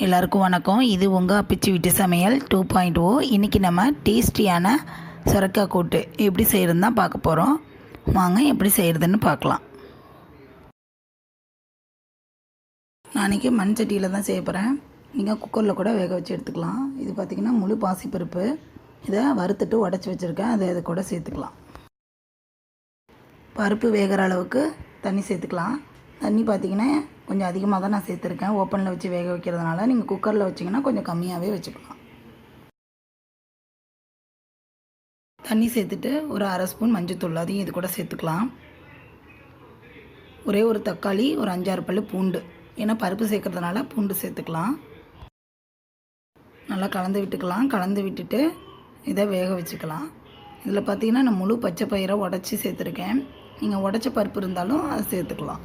எல்லாருக்கும் வணக்கம். இது உங்கள் அப்பிச்சி வீட்டு சமையல் 2.0. இன்றைக்கி நம்ம டேஸ்டியான சுரைக்காய் கூட்டு எப்படி செய்கிறதுன்னு தான் பார்க்க போகிறோம். வாங்க எப்படி செய்கிறதுன்னு பார்க்கலாம். நான் இன்றைக்கி மண் சட்டியில் தான் செய்ய போகிறேன். நீங்கள் குக்கரில் கூட வேக வச்சு எடுத்துக்கலாம். இது பார்த்திங்கன்னா முழு பாசிப்பருப்பு. இதை வறுத்துட்டு உடச்சி வச்சுருக்கேன். அதை இது கூட சேர்த்துக்கலாம். பருப்பு வேகிற அளவுக்கு தண்ணி சேர்த்துக்கலாம். தண்ணி பார்த்திங்கன்னா கொஞ்சம் அதிகமாக தான் நான் சேர்த்துருக்கேன். ஓப்பனில் வச்சு வேக வைக்கிறதுனால நீங்கள் குக்கரில் வச்சிங்கன்னா கொஞ்சம் கம்மியாகவே வச்சுக்கலாம். தண்ணி சேர்த்துட்டு ஒரு அரை ஸ்பூன் மஞ்சள்தூள் அதையும் இது கூட சேர்த்துக்கலாம். ஒரே ஒரு தக்காளி, ஒரு 5-6 பல் பூண்டு. ஏன்னா பருப்பு சேர்க்குறதுனால பூண்டு சேர்த்துக்கலாம். நல்லா கலந்து விட்டுக்கலாம். கலந்து விட்டுட்டு இதை வேக வச்சுக்கலாம். இதில் பார்த்திங்கன்னா நான் முழு பச்சை பயிரை உடச்சி சேர்த்துருக்கேன். நீங்கள் உடச்ச பருப்பு இருந்தாலும் அதை சேர்த்துக்கலாம்.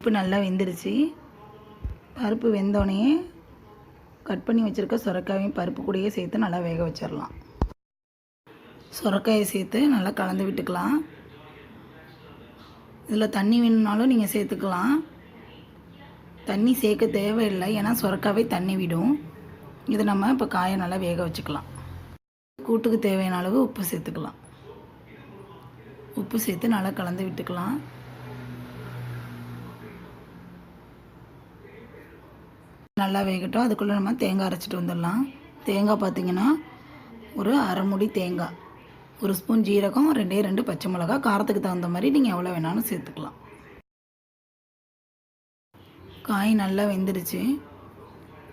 பருப்பு நல்லா வெந்துருச்சு. பருப்பு வெந்தோடனே கட் பண்ணி வச்சுருக்க சுரைக்காயும் பருப்பு கூடயே சேர்த்து நல்லா வேக வச்சிடலாம். சுரைக்காயை சேர்த்து நல்லா கலந்து விட்டுக்கலாம். இதில் தண்ணி வேணும்னாலும் நீங்கள் சேர்த்துக்கலாம். தண்ணி சேர்க்க தேவையில்லை, ஏன்னா சுரைக்காவே தண்ணி விடும். இது நம்ம இப்போ காயை நல்லா வேக வச்சுக்கலாம். கூட்டுக்கு தேவையான அளவு உப்பு சேர்த்துக்கலாம். உப்பு சேர்த்து நல்லா கலந்து விட்டுக்கலாம். நல்லா வேகட்டும். அதுக்குள்ளே நம்ம தேங்காய் அரைச்சிட்டு வந்துடலாம். தேங்காய் பார்த்திங்கன்னா ஒரு அரை மூடி தேங்காய், ஒரு ஸ்பூன் ஜீரகம், 2 பச்சை மிளகா. காரத்துக்கு தகுந்த மாதிரி நீங்கள் எவ்வளோ வேணாலும் சேர்த்துக்கலாம். காய் நல்லா வெந்துடுச்சு.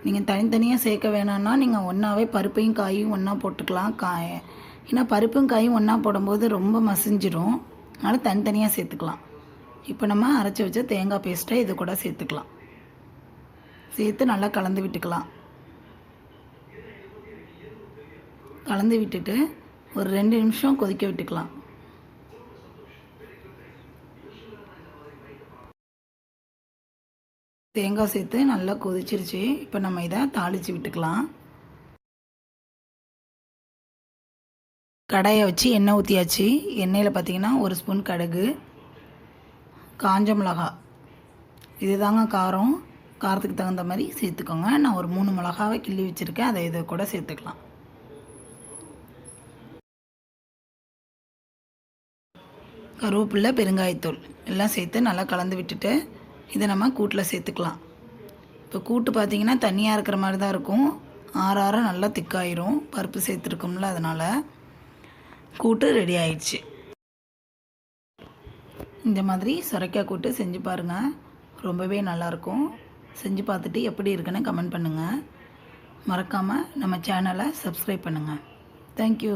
நீங்கள் தனித்தனியாக சேர்க்க வேணான்னா நீங்கள் ஒன்றாவே பருப்பையும் காயும் ஒன்றா போட்டுக்கலாம். ஏன்னா பருப்பும் காயும் ஒன்றா போடும்போது ரொம்ப மசிஞ்சிடும். அதனால் தனித்தனியாக சேர்த்துக்கலாம். இப்போ நம்ம அரைச்சி வச்ச தேங்காய் பேஸ்ட்டை இது கூட சேர்த்துக்கலாம். சேர்த்து நல்லா கலந்து விட்டுக்கலாம். கலந்து விட்டுட்டு ஒரு 2 நிமிஷம் கொதிக்க விட்டுக்கலாம். தேங்காய் சேர்த்து நல்லா கொதிச்சிருச்சு. இப்போ நம்ம இதை தாளித்து விட்டுக்கலாம். கடாயை வச்சு எண்ணெய் ஊற்றியாச்சு. எண்ணெயில் பார்த்திங்கன்னா ஒரு ஸ்பூன் கடுகு, காஞ்ச மிளகா. இது தாங்க காரம். காரத்துக்கு தகுந்த மாதிரி சேர்த்துக்கோங்க. நான் ஒரு 3 மிளகாவை கிள்ளி வச்சுருக்கேன். அதை இதை கூட சேர்த்துக்கலாம். கருவேப்பிலை, பெருங்காயத்தூள் எல்லாம் சேர்த்து நல்லா கலந்து விட்டுட்டு இதை நம்ம கூட்டில் சேர்த்துக்கலாம். இப்போ கூட்டு பார்த்திங்கன்னா தண்ணியாக இருக்கிற மாதிரி தான் இருக்கும். ஆற நல்லா திக்காயிரும். பருப்பு சேர்த்துருக்கோம்ல, அதனால் கூட்டு ரெடி ஆயிடுச்சு. இந்த மாதிரி சுரைக்காய் கூட்டு செஞ்சு பாருங்கள். ரொம்பவே நல்லாயிருக்கும். செஞ்சு பார்த்துட்டு எப்படி இருக்குன்னு கமெண்ட் பண்ணுங்கள். மறக்காமல் நம்ம சேனலை சப்ஸ்கிரைப் பண்ணுங்கள். தேங்க்யூ.